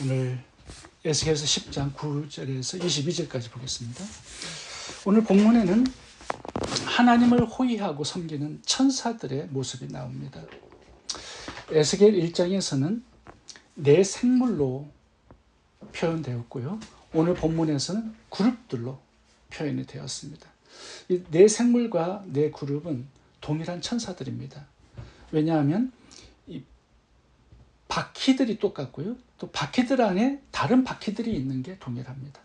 오늘 에스겔서 10장 9절에서 22절까지 보겠습니다. 오늘 본문에는 하나님을 호위하고 섬기는 천사들의 모습이 나옵니다. 에스겔 1장에서는 네 생물로 표현되었고요. 오늘 본문에서는 그룹들로 표현이 되었습니다. 이 네 생물과 네 그룹은 동일한 천사들입니다. 왜냐하면 이 바퀴들이 똑같고요. 또 바퀴들 안에 다른 바퀴들이 있는 게 동일합니다.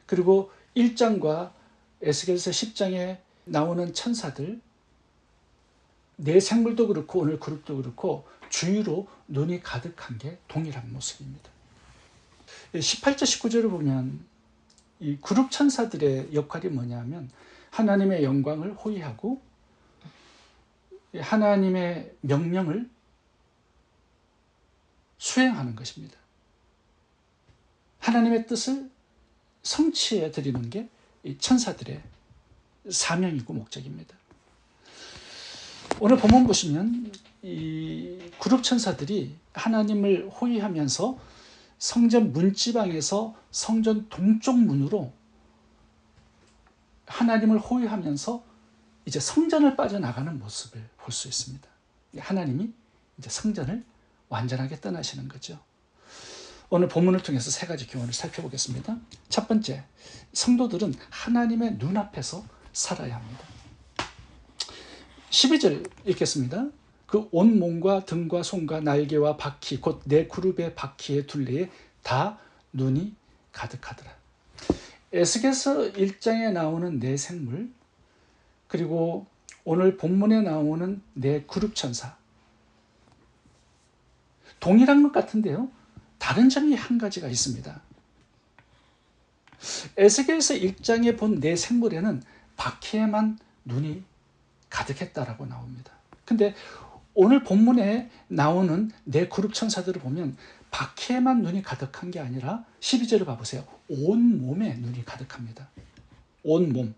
그리고 1장과 에스겔서 10장에 나오는 천사들, 네 생물도 그렇고 오늘 그룹도 그렇고 주위로 눈이 가득한 게 동일한 모습입니다. 18절 19절을 보면 이 그룹 천사들의 역할이 뭐냐면 하나님의 영광을 호위하고 하나님의 명령을 수행하는 것입니다. 하나님의 뜻을 성취해 드리는 게 이 천사들의 사명이고 목적입니다. 오늘 본문 보시면 이 그룹 천사들이 하나님을 호위하면서 성전 문지방에서 성전 동쪽 문으로 하나님을 호위하면서 이제 성전을 빠져나가는 모습을 볼 수 있습니다. 하나님이 이제 성전을 완전하게 떠나시는 거죠. 오늘 본문을 통해서 세 가지 교훈을 살펴보겠습니다. 첫 번째, 성도들은 하나님의 눈앞에서 살아야 합니다. 12절 읽겠습니다. 그 온 몸과 등과 손과 날개와 바퀴 곧 네 그룹의 바퀴의 둘레에 다 눈이 가득하더라. 에스겔서 1장에 나오는 네 생물, 그리고 오늘 본문에 나오는 네 그룹 천사, 동일한 것 같은데요, 다른 점이 한 가지가 있습니다. 에스겔서 1장에 본 네 생물에는 바퀴에만 눈이 가득했다라고 나옵니다. 근데 오늘 본문에 나오는 네 그룹 천사들을 보면 바퀴에만 눈이 가득한 게 아니라 12절을 봐보세요. 온 몸에 눈이 가득합니다. 온 몸.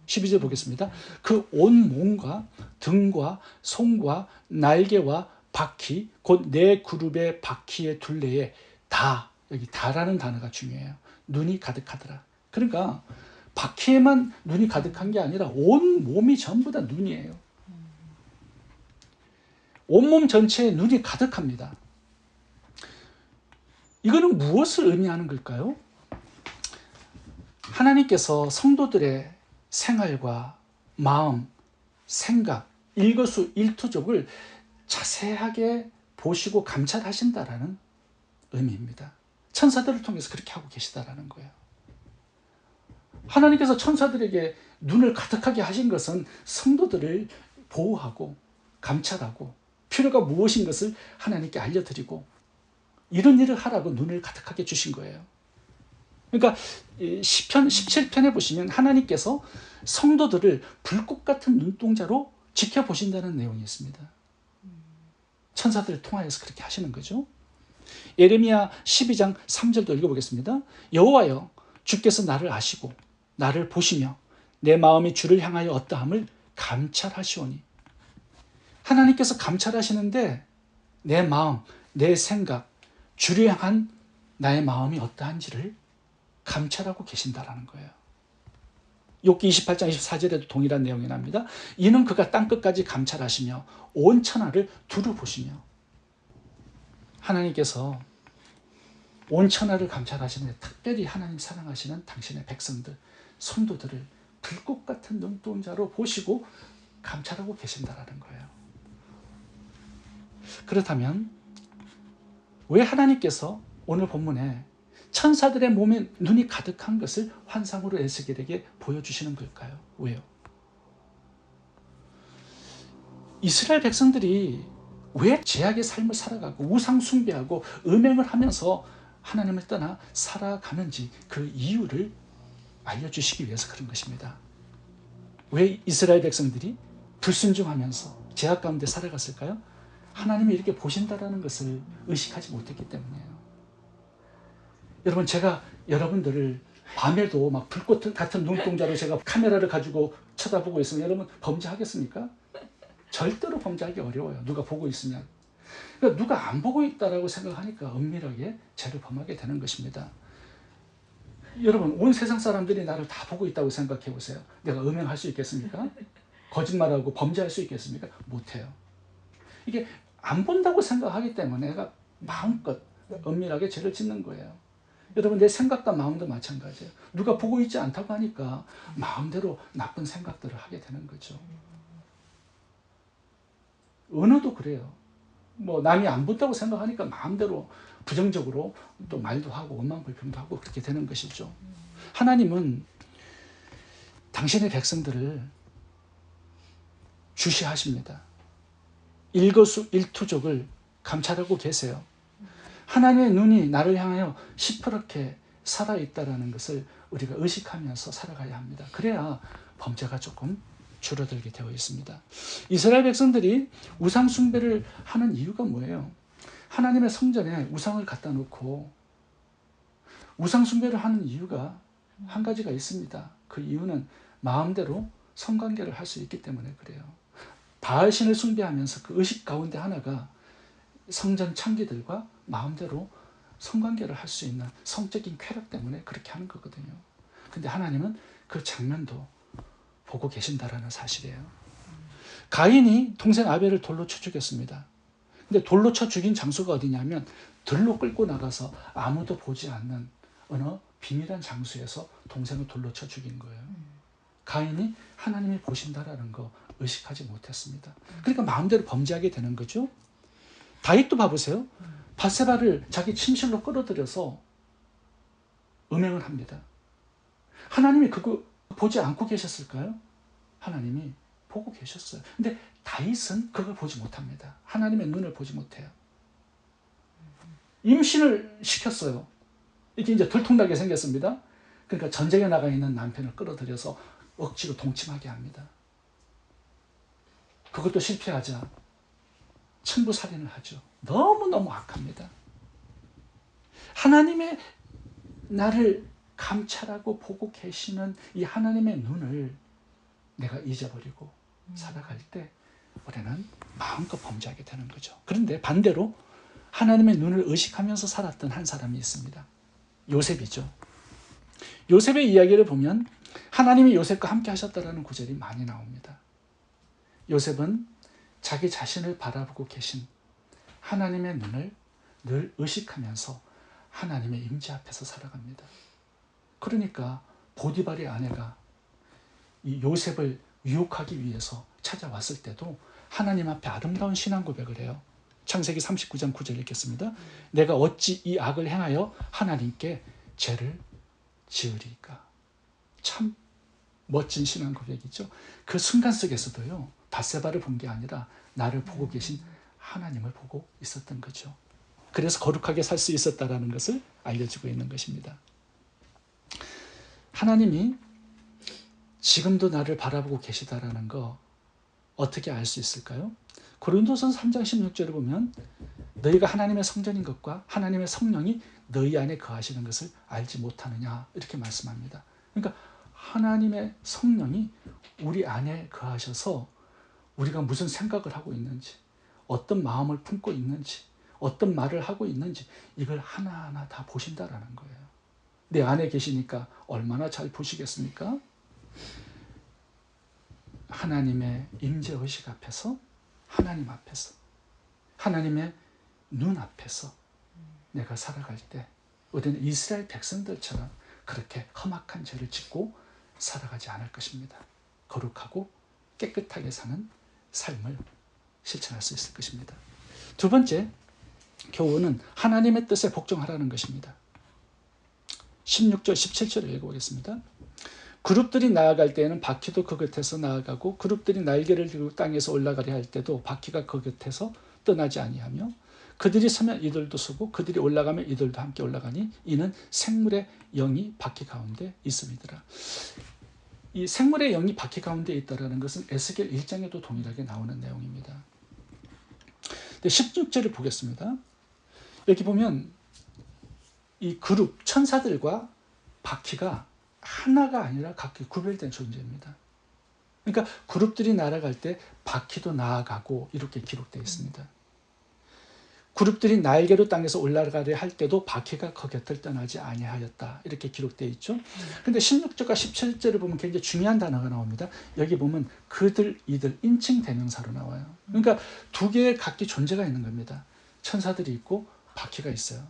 12절 보겠습니다. 그 온 몸과 등과 손과 날개와 바퀴 곧 네 그룹의 바퀴의 둘레에 다, 여기 다라는 단어가 중요해요. 눈이 가득하더라. 그러니까 바퀴에만 눈이 가득한 게 아니라 온 몸이 전부 다 눈이에요. 온몸 전체에 눈이 가득합니다. 이거는 무엇을 의미하는 걸까요? 하나님께서 성도들의 생활과 마음, 생각, 일거수일투족을 자세하게 보시고 감찰하신다라는 의미입니다. 천사들을 통해서 그렇게 하고 계시다라는 거예요. 하나님께서 천사들에게 눈을 가득하게 하신 것은 성도들을 보호하고 감찰하고 필요가 무엇인 것을 하나님께 알려드리고 이런 일을 하라고 눈을 가득하게 주신 거예요. 그러니까 시편 17편에 보시면 하나님께서 성도들을 불꽃 같은 눈동자로 지켜보신다는 내용이 있습니다. 천사들을 통하여서 그렇게 하시는 거죠. 예레미야 12장 3절도 읽어보겠습니다. 여호와여, 주께서 나를 아시고 나를 보시며 내 마음이 주를 향하여 어떠함을 감찰하시오니. 하나님께서 감찰하시는데 내 마음, 내 생각, 주를 향한 나의 마음이 어떠한지를 감찰하고 계신다라는 거예요. 욥기 28장 24절에도 동일한 내용이 납니다. 이는 그가 땅끝까지 감찰하시며 온 천하를 두루 보시며. 하나님께서 온 천하를 감찰하시는데 특별히 하나님 사랑하시는 당신의 백성들, 성도들을 불꽃 같은 눈동자로 보시고 감찰하고 계신다라는 거예요. 그렇다면 왜 하나님께서 오늘 본문에 천사들의 몸에 눈이 가득한 것을 환상으로 에스겔에게 보여주시는 걸까요? 왜요? 이스라엘 백성들이 왜 죄악의 삶을 살아가고 우상 숭배하고 음행을 하면서 하나님을 떠나 살아가는지 그 이유를 알려주시기 위해서 그런 것입니다. 왜 이스라엘 백성들이 불순종하면서 죄악 가운데 살아갔을까요? 하나님이 이렇게 보신다라는 것을 의식하지 못했기 때문이에요. 여러분, 제가 여러분들을 밤에도 막 불꽃 같은 눈동자로 제가 카메라를 가지고 쳐다보고 있으면 여러분 범죄하겠습니까? 절대로 범죄하기 어려워요. 누가 보고 있으면. 그러니까 누가 안 보고 있다라고 생각하니까 은밀하게 죄를 범하게 되는 것입니다. 여러분, 온 세상 사람들이 나를 다 보고 있다고 생각해 보세요. 내가 음행할 수 있겠습니까? 거짓말하고 범죄할 수 있겠습니까? 못해요. 이게 안 본다고 생각하기 때문에 내가 마음껏 은밀하게 죄를 짓는 거예요. 여러분, 내 생각과 마음도 마찬가지예요. 누가 보고 있지 않다고 하니까 마음대로 나쁜 생각들을 하게 되는 거죠. 언어도 그래요. 뭐 남이 안 본다고 생각하니까 마음대로 부정적으로 또 말도 하고 원망불평도 하고 그렇게 되는 것이죠. 하나님은 당신의 백성들을 주시하십니다. 일거수일투족을 감찰하고 계세요. 하나님의 눈이 나를 향하여 시퍼렇게 살아있다는 것을 우리가 의식하면서 살아가야 합니다. 그래야 범죄가 조금 줄어들게 되어 있습니다. 이스라엘 백성들이 우상 숭배를 하는 이유가 뭐예요? 하나님의 성전에 우상을 갖다 놓고 우상 숭배를 하는 이유가 한 가지가 있습니다. 그 이유는 마음대로 성관계를 할 수 있기 때문에 그래요. 바알신을 숭배하면서 그 의식 가운데 하나가 성전 창기들과 마음대로 성관계를 할 수 있는 성적인 쾌락 때문에 그렇게 하는 거거든요. 근데 하나님은 그 장면도 보고 계신다라는 사실이에요. 가인이 동생 아벨을 돌로 쳐 죽였습니다. 근데 돌로 쳐 죽인 장소가 어디냐면 들로 끌고 나가서 아무도 보지 않는 어느 비밀한 장소에서 동생을 돌로 쳐 죽인 거예요. 가인이 하나님이 보신다라는 거 의식하지 못했습니다. 그러니까 마음대로 범죄하게 되는 거죠. 다윗도 봐보세요. 밧세바를 자기 침실로 끌어들여서 음행을 합니다. 하나님이 그거 보지 않고 계셨을까요? 하나님이 보고 계셨어요. 근데 다윗은 그걸 보지 못합니다. 하나님의 눈을 보지 못해요. 임신을 시켰어요. 이게 이제 들통나게 생겼습니다. 그러니까 전쟁에 나가 있는 남편을 끌어들여서 억지로 동침하게 합니다. 그것도 실패하자 천부살인을 하죠. 너무너무 악합니다. 하나님의 나를 감찰하고 보고 계시는 이 하나님의 눈을 내가 잊어버리고 살아갈 때 우리는 마음껏 범죄하게 되는 거죠. 그런데 반대로 하나님의 눈을 의식하면서 살았던 한 사람이 있습니다. 요셉이죠. 요셉의 이야기를 보면 하나님이 요셉과 함께 하셨다라는 구절이 많이 나옵니다. 요셉은 자기 자신을 바라보고 계신 하나님의 눈을 늘 의식하면서 하나님의 임재 앞에서 살아갑니다. 그러니까 보디발의 아내가 이 요셉을 유혹하기 위해서 찾아왔을 때도 하나님 앞에 아름다운 신앙 고백을 해요. 창세기 39장 9절 읽겠습니다. 내가 어찌 이 악을 행하여 하나님께 죄를 지으리까. 참 멋진 신앙 고백이죠. 그 순간 속에서도요, 밧세바를 본 게 아니라 나를 보고 계신 하나님을 보고 있었던 거죠. 그래서 거룩하게 살 수 있었다는 것을 알려주고 있는 것입니다. 하나님이 지금도 나를 바라보고 계시다라는 거 어떻게 알 수 있을까요? 고린도전서 3장 16절을 보면 너희가 하나님의 성전인 것과 하나님의 성령이 너희 안에 거하시는 것을 알지 못하느냐 이렇게 말씀합니다. 그러니까 하나님의 성령이 우리 안에 거하셔서 우리가 무슨 생각을 하고 있는지, 어떤 마음을 품고 있는지, 어떤 말을 하고 있는지 이걸 하나하나 다 보신다라는 거예요. 내 안에 계시니까 얼마나 잘 보시겠습니까? 하나님의 임재의식 앞에서, 하나님 앞에서, 하나님의 눈 앞에서 내가 살아갈 때 우리는 이스라엘 백성들처럼 그렇게 험악한 죄를 짓고 살아가지 않을 것입니다. 거룩하고 깨끗하게 사는 삶을 실천할 수 있을 것입니다. 두 번째 교훈은 하나님의 뜻에 복종하라는 것입니다. 16절, 17절을 읽어보겠습니다. 그룹들이 나아갈 때에는 바퀴도 그 곁에서 나아가고 그룹들이 날개를 들고 땅에서 올라가려 할 때도 바퀴가 그 곁에서 떠나지 아니하며 그들이 서면 이들도 서고 그들이 올라가면 이들도 함께 올라가니 이는 생물의 영이 바퀴 가운데 있음이더라. 이 생물의 영이 바퀴 가운데 있다는 것은 에스겔 1장에도 동일하게 나오는 내용입니다. 16절을 보겠습니다. 여기 보면 이 그룹 천사들과 바퀴가 하나가 아니라 각기 구별된 존재입니다. 그러니까 그룹들이 날아갈 때 바퀴도 나아가고 이렇게 기록되어 있습니다. 그룹들이 날개로 땅에서 올라가려 할 때도 바퀴가 그 곁을 떠나지 아니하였다. 이렇게 기록되어 있죠. 그런데 16절과 17절을 보면 굉장히 중요한 단어가 나옵니다. 여기 보면 그들, 이들, 인칭 대명사로 나와요. 그러니까 두 개의 각기 존재가 있는 겁니다. 천사들이 있고 바퀴가 있어요.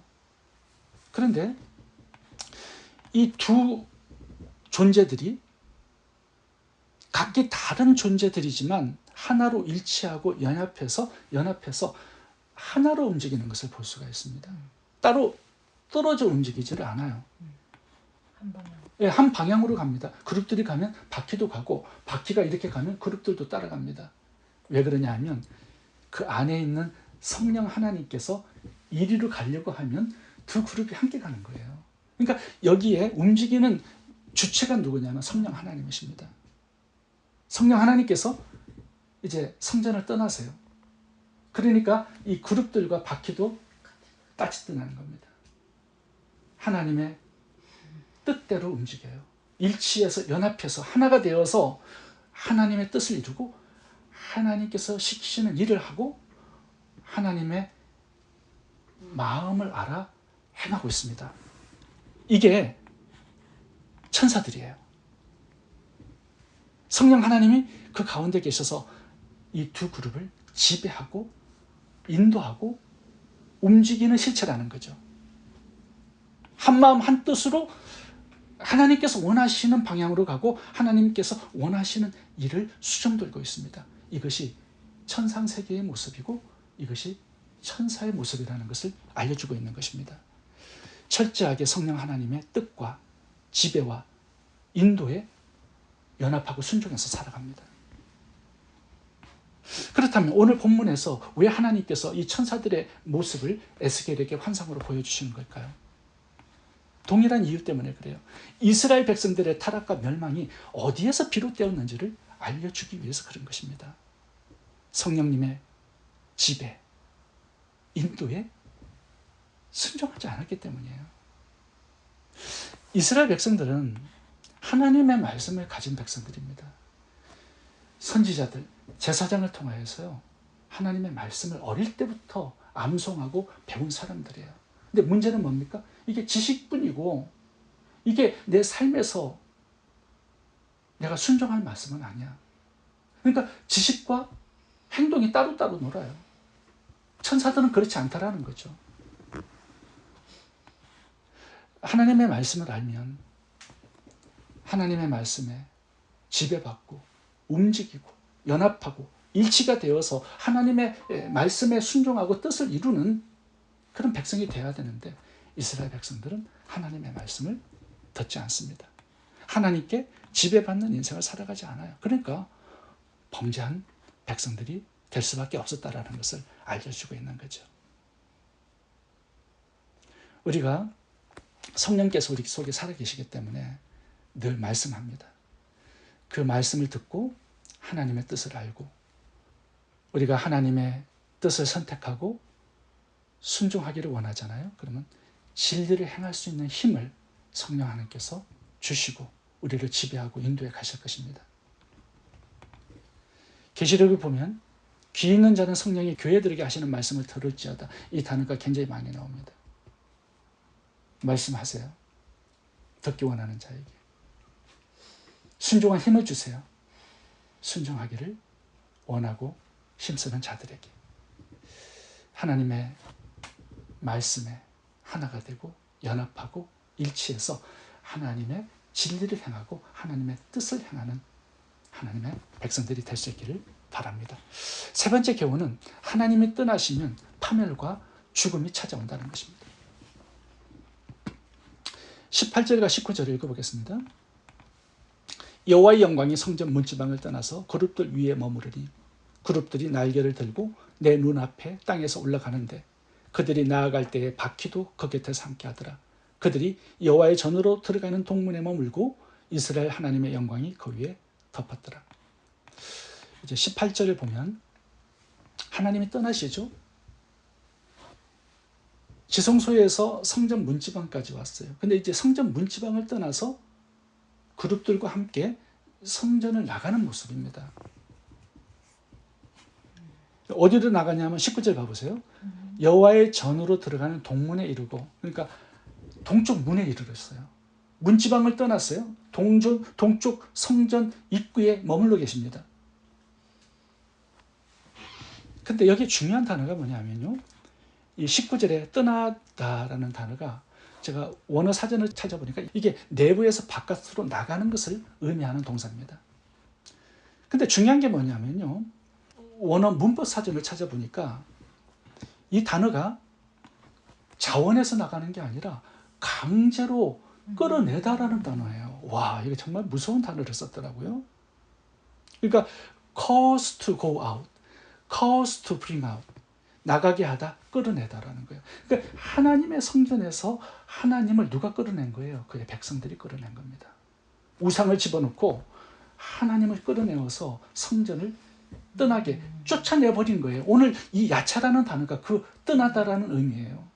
그런데 이 두 존재들이 각기 다른 존재들이지만 하나로 일치하고 연합해서 하나로 움직이는 것을 볼 수가 있습니다. 따로 떨어져 움직이지를 않아요. 한 방향. 예, 한 방향으로 갑니다. 그룹들이 가면 바퀴도 가고 바퀴가 이렇게 가면 그룹들도 따라갑니다. 왜 그러냐 하면 그 안에 있는 성령 하나님께서 이리로 가려고 하면 두 그룹이 함께 가는 거예요. 그러니까 여기에 움직이는 주체가 누구냐면 성령 하나님이십니다. 성령 하나님께서 이제 성전을 떠나세요. 그러니까 이 그룹들과 바퀴도 같이 떠나는 겁니다. 하나님의 뜻대로 움직여요. 일치해서 연합해서 하나가 되어서 하나님의 뜻을 이루고 하나님께서 시키시는 일을 하고 하나님의 마음을 알아 행하고 있습니다. 이게 천사들이에요. 성령 하나님이 그 가운데 계셔서 이 두 그룹을 지배하고 인도하고 움직이는 실체라는 거죠. 한 마음 한 뜻으로 하나님께서 원하시는 방향으로 가고 하나님께서 원하시는 일을 수정돌고 있습니다. 이것이 천상세계의 모습이고 이것이 천사의 모습이라는 것을 알려주고 있는 것입니다. 철저하게 성령 하나님의 뜻과 지배와 인도에 연합하고 순종해서 살아갑니다. 그렇다면 오늘 본문에서 왜 하나님께서 이 천사들의 모습을 에스겔에게 환상으로 보여주시는 걸까요? 동일한 이유 때문에 그래요. 이스라엘 백성들의 타락과 멸망이 어디에서 비롯되었는지를 알려주기 위해서 그런 것입니다. 성령님의 지배, 인도에 순종하지 않았기 때문이에요. 이스라엘 백성들은 하나님의 말씀을 가진 백성들입니다. 선지자들, 제사장을 통하여서요, 하나님의 말씀을 어릴 때부터 암송하고 배운 사람들이에요. 근데 문제는 뭡니까? 이게 지식뿐이고 이게 내 삶에서 내가 순종할 말씀은 아니야. 그러니까 지식과 행동이 따로따로 놀아요. 천사들은 그렇지 않다라는 거죠. 하나님의 말씀을 알면 하나님의 말씀에 지배받고 움직이고 연합하고 일치가 되어서 하나님의 말씀에 순종하고 뜻을 이루는 그런 백성이 되어야 되는데 이스라엘 백성들은 하나님의 말씀을 듣지 않습니다. 하나님께 지배받는 인생을 살아가지 않아요. 그러니까 범죄한 백성들이 될 수밖에 없었다라는 것을 알려주고 있는 거죠. 우리가 성령께서 우리 속에 살아계시기 때문에 늘 말씀합니다. 그 말씀을 듣고 하나님의 뜻을 알고 우리가 하나님의 뜻을 선택하고 순종하기를 원하잖아요. 그러면 진리를 행할 수 있는 힘을 성령 하나님께서 주시고 우리를 지배하고 인도해 가실 것입니다. 계시록을 보면 귀 있는 자는 성령이 교회들에게 하시는 말씀을 들을지어다. 이 단어가 굉장히 많이 나옵니다. 말씀하세요. 듣기 원하는 자에게. 순종한 힘을 주세요. 순종하기를 원하고 힘쓰는 자들에게. 하나님의 말씀에 하나가 되고 연합하고 일치해서 하나님의 진리를 행하고 하나님의 뜻을 행하는 하나님의 백성들이 될 수 있기를 바랍니다. 세 번째 교훈은 하나님이 떠나시면 파멸과 죽음이 찾아온다는 것입니다. 18절과 19절을 읽어보겠습니다. 여호와의 영광이 성전 문지방을 떠나서 그룹들 위에 머무르니 그룹들이 날개를 들고 내 눈앞에 땅에서 올라가는데 그들이 나아갈 때에 바퀴도 그 곁에서 함께하더라. 그들이 여호와의 전으로 들어가는 동문에 머물고 이스라엘 하나님의 영광이 그 위에 덮었더라. 이제 18절을 보면 하나님이 떠나시죠. 지성소에서 성전 문지방까지 왔어요. 근데 이제 성전 문지방을 떠나서 그룹들과 함께 성전을 나가는 모습입니다. 어디로 나가냐면 19절 봐보세요. 여호와의 전으로 들어가는 동문에 이르고, 그러니까 동쪽 문에 이르렀어요. 문지방을 떠났어요. 동쪽 성전 입구에 머물러 계십니다. 근데 여기 중요한 단어가 뭐냐면요, 이 19절에 떠나다라는 단어가 제가 원어 사전을 찾아보니까 이게 내부에서 바깥으로 나가는 것을 의미하는 동사입니다. 근데 중요한 게 뭐냐면요, 원어 문법 사전을 찾아보니까 이 단어가 자원해서 나가는 게 아니라 강제로 끌어내다라는 단어예요. 와, 이게 정말 무서운 단어를 썼더라고요. 그러니까 cause to go out, cause to bring out, 나가게 하다, 끌어내다라는 거예요. 그러니까 하나님의 성전에서 하나님을 누가 끌어낸 거예요? 그의 백성들이 끌어낸 겁니다. 우상을 집어넣고 하나님을 끌어내어서 성전을 떠나게 쫓아내버린 거예요. 오늘 이 야차라는 단어가 그 떠나다라는 의미예요.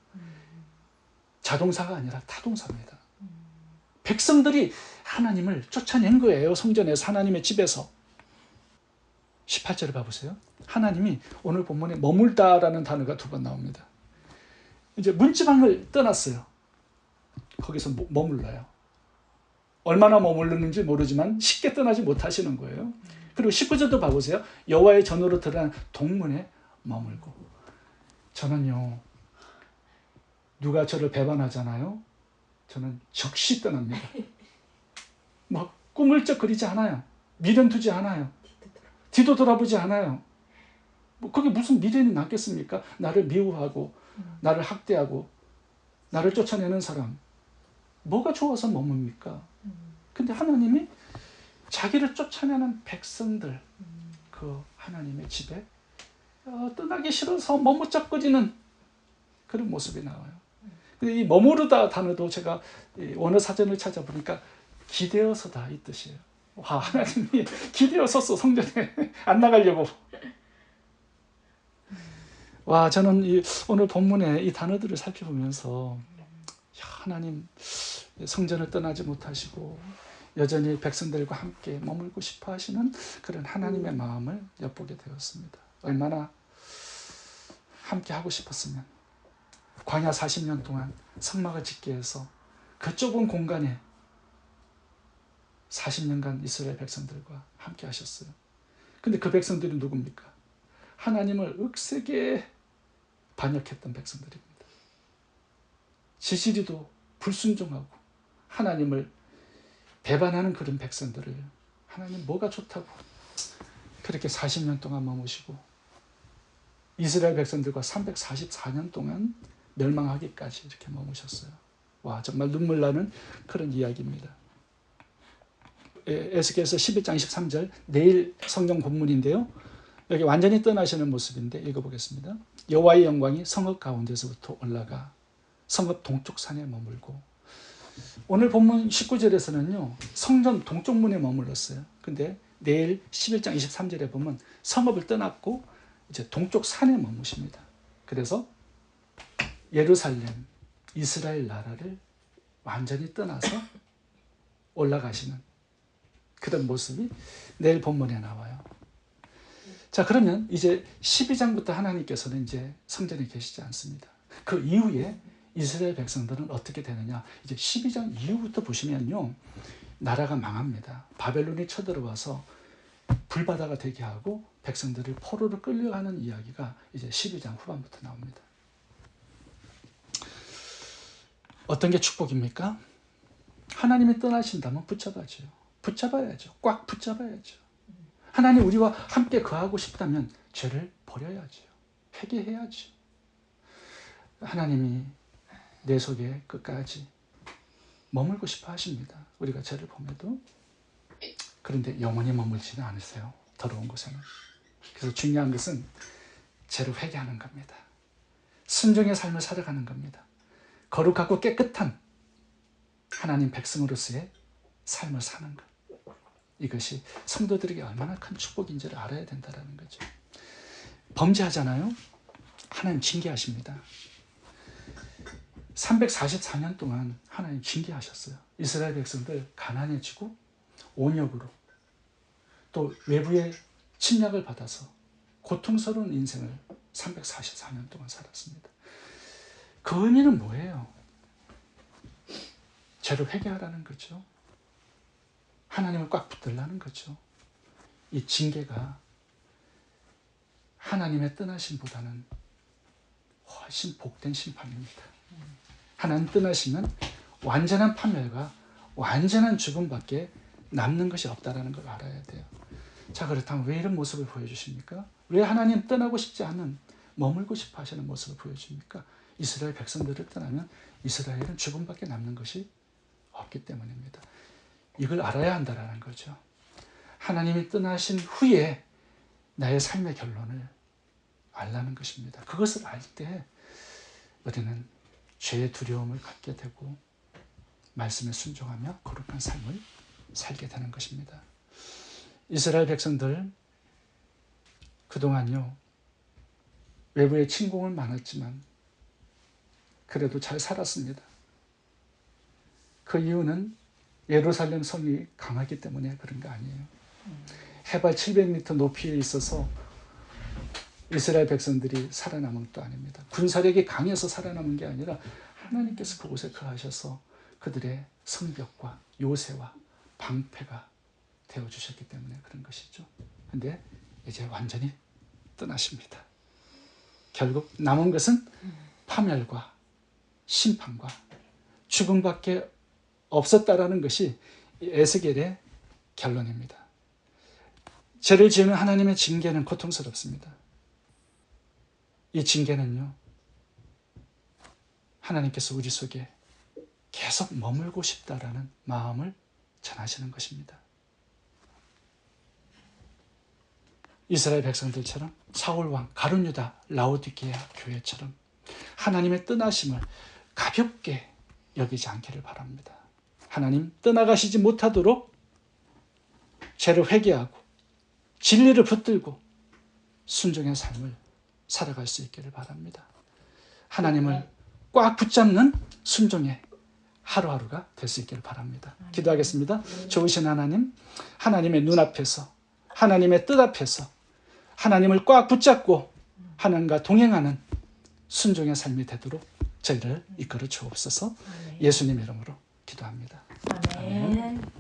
자동사가 아니라 타동사입니다. 백성들이 하나님을 쫓아낸 거예요. 성전에서, 하나님의 집에서. 18절을 봐보세요. 하나님이 오늘 본문에 머물다라는 단어가 2번 나옵니다. 이제 문지방을 떠났어요. 거기서 머물러요. 얼마나 머물렀는지 모르지만 쉽게 떠나지 못하시는 거예요. 그리고 19절도 봐보세요. 여호와의 전으로 들어간 동문에 머물고. 저는요, 누가 저를 배반하잖아요, 저는 즉시 떠납니다. 뭐 꿈을 쩍거리지 않아요. 미련 두지 않아요. 뒤도 돌아보지 않아요. 뭐 그게 무슨 미련이 남겠습니까? 나를 미워하고 나를 학대하고 나를 쫓아내는 사람, 뭐가 좋아서 머뭅니까? 근데 하나님이 자기를 쫓아내는 백성들, 그 하나님의 집에 떠나기 싫어서 머뭇작거리는 그런 모습이 나와요. 이 머무르다 단어도 제가 원어 사전을 찾아보니까 기대어서다 이 뜻이에요. 와, 하나님이 기대어섰어, 성전에 안 나가려고. 와, 저는 오늘 본문에 이 단어들을 살펴보면서 하나님 성전을 떠나지 못하시고 여전히 백성들과 함께 머물고 싶어 하시는 그런 하나님의 마음을 엿보게 되었습니다. 얼마나 함께 하고 싶었으면 광야 40년 동안 성막을 짓게 해서 그 좁은 공간에 40년간 이스라엘 백성들과 함께 하셨어요. 근데 그 백성들이 누굽니까? 하나님을 억세게 반역했던 백성들입니다. 지지리도 불순종하고 하나님을 배반하는 그런 백성들을 하나님 뭐가 좋다고 그렇게 40년 동안 머무시고 이스라엘 백성들과 344년 동안 멸망하기까지 이렇게 머무셨어요. 와, 정말 눈물 나는 그런 이야기입니다. 에스겔서 11장 23절, 내일 성경 본문인데요. 여기 완전히 떠나시는 모습인데 읽어보겠습니다. 여호와의 영광이 성읍 가운데서부터 올라가 성읍 동쪽 산에 머물고. 오늘 본문 19절에서는요, 성전 동쪽 문에 머물렀어요. 근데 내일 11장 23절에 보면 성읍을 떠났고 이제 동쪽 산에 머무십니다. 그래서 예루살렘, 이스라엘 나라를 완전히 떠나서 올라가시는 그런 모습이 내일 본문에 나와요. 자, 그러면 이제 12장부터 하나님께서는 이제 성전에 계시지 않습니다. 그 이후에 이스라엘 백성들은 어떻게 되느냐? 이제 12장 이후부터 보시면요, 나라가 망합니다. 바벨론이 쳐들어와서 불바다가 되게 하고 백성들을 포로로 끌려가는 이야기가 이제 12장 후반부터 나옵니다. 어떤 게 축복입니까? 하나님이 떠나신다면 붙잡아야죠. 꽉 붙잡아야죠. 하나님 우리와 함께 거하고 싶다면 죄를 버려야죠. 회개해야죠. 하나님이 내 속에 끝까지 머물고 싶어 하십니다. 우리가 죄를 범해도. 그런데 영원히 머물지는 않으세요. 더러운 곳에는. 그래서 중요한 것은 죄를 회개하는 겁니다. 순종의 삶을 살아가는 겁니다. 거룩하고 깨끗한 하나님 백성으로서의 삶을 사는 것. 이것이 성도들에게 얼마나 큰 축복인지를 알아야 된다는 거죠. 범죄하잖아요. 하나님 징계하십니다. 344년 동안 하나님 징계하셨어요. 이스라엘 백성들 가난해지고 온역으로 또 외부의 침략을 받아서 고통스러운 인생을 344년 동안 살았습니다. 그 의미는 뭐예요? 죄를 회개하라는 거죠. 하나님을 꽉 붙들라는 거죠. 이 징계가 하나님의 떠나심보다는 훨씬 복된 심판입니다. 하나님 떠나시면 완전한 파멸과 완전한 죽음밖에 남는 것이 없다는 걸 알아야 돼요. 자, 그렇다면 왜 이런 모습을 보여주십니까? 왜 하나님 떠나고 싶지 않은, 머물고 싶어 하시는 모습을 보여줍니까? 이스라엘 백성들을 떠나면 이스라엘은 죽음밖에 남는 것이 없기 때문입니다. 이걸 알아야 한다는 거죠. 하나님이 떠나신 후에 나의 삶의 결론을 알라는 것입니다. 그것을 알 때 우리는 죄의 두려움을 갖게 되고 말씀에 순종하며 거룩한 삶을 살게 되는 것입니다. 이스라엘 백성들 그동안요, 외부에 침공은 많았지만 그래도 잘 살았습니다. 그 이유는 예루살렘 성이 강하기 때문에 그런 거 아니에요. 해발 700m 높이에 있어서 이스라엘 백성들이 살아남은 것도 아닙니다. 군사력이 강해서 살아남은 게 아니라 하나님께서 그곳에 거하셔서 그들의 성벽과 요새와 방패가 되어주셨기 때문에 그런 것이죠. 근데 이제 완전히 떠나십니다. 결국 남은 것은 파멸과 심판과 죽음밖에 없었다라는 것이 에스겔의 결론입니다. 죄를 지으면 하나님의 징계는 고통스럽습니다. 이 징계는요, 하나님께서 우리 속에 계속 머물고 싶다라는 마음을 전하시는 것입니다. 이스라엘 백성들처럼 사울왕, 가룟유다, 라오디게아 교회처럼 하나님의 떠나심을 가볍게 여기지 않기를 바랍니다. 하나님 떠나가시지 못하도록 죄를 회개하고 진리를 붙들고 순종의 삶을 살아갈 수 있기를 바랍니다. 하나님을 꽉 붙잡는 순종의 하루하루가 될 수 있기를 바랍니다. 기도하겠습니다. 좋으신 하나님, 하나님의 눈앞에서, 하나님의 뜻 앞에서 하나님을 꽉 붙잡고 하나님과 동행하는 순종의 삶이 되도록 저희를 이끌어 주옵소서. 예수님 이름으로 기도합니다. 아멘.